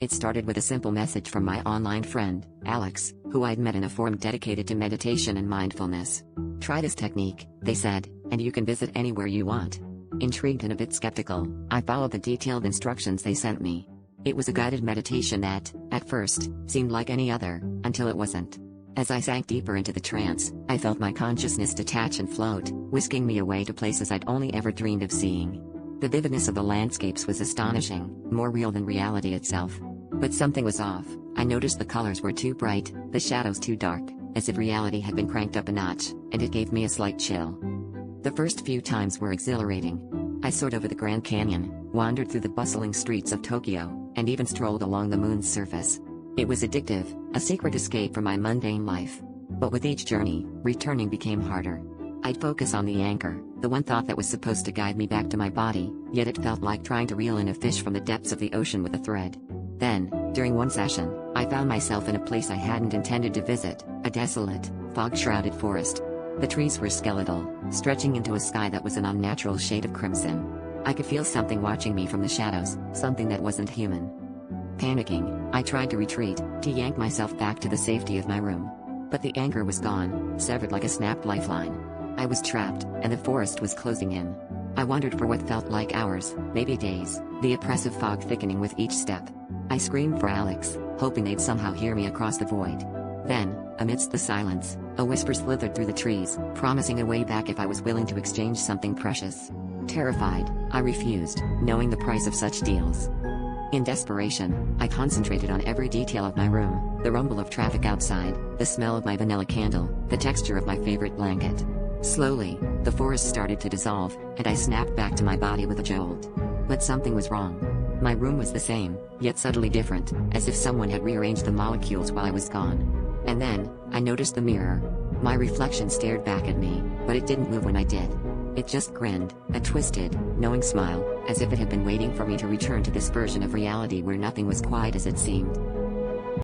It started with a simple message from my online friend, Alex, who I'd met in a forum dedicated to meditation and mindfulness. "Try this technique," they said, "and you can visit anywhere you want." Intrigued and a bit skeptical, I followed the detailed instructions they sent me. It was a guided meditation that, at first, seemed like any other, until it wasn't. As I sank deeper into the trance, I felt my consciousness detach and float, whisking me away to places I'd only ever dreamed of seeing. The vividness of the landscapes was astonishing, more real than reality itself. But something was off. I noticed the colors were too bright, the shadows too dark, as if reality had been cranked up a notch, and it gave me a slight chill. The first few times were exhilarating. I soared over the Grand Canyon, wandered through the bustling streets of Tokyo, and even strolled along the moon's surface. It was addictive, a secret escape from my mundane life. But with each journey, returning became harder. I'd focus on the anchor, the one thought that was supposed to guide me back to my body, yet it felt like trying to reel in a fish from the depths of the ocean with a thread. Then, during one session, I found myself in a place I hadn't intended to visit, a desolate, fog-shrouded forest. The trees were skeletal, stretching into a sky that was an unnatural shade of crimson. I could feel something watching me from the shadows, something that wasn't human. Panicking, I tried to retreat, to yank myself back to the safety of my room. But the anchor was gone, severed like a snapped lifeline. I was trapped, and the forest was closing in. I wandered for what felt like hours, maybe days, the oppressive fog thickening with each step. I screamed for Alex, hoping they'd somehow hear me across the void. Then, amidst the silence, a whisper slithered through the trees, promising a way back if I was willing to exchange something precious. Terrified, I refused, knowing the price of such deals. In desperation, I concentrated on every detail of my room, the rumble of traffic outside, the smell of my vanilla candle, the texture of my favorite blanket. Slowly, the forest started to dissolve, and I snapped back to my body with a jolt. But something was wrong. My room was the same, yet subtly different, as if someone had rearranged the molecules while I was gone. And then, I noticed the mirror. My reflection stared back at me, but it didn't move when I did. It just grinned, a twisted, knowing smile, as if it had been waiting for me to return to this version of reality where nothing was quite as it seemed.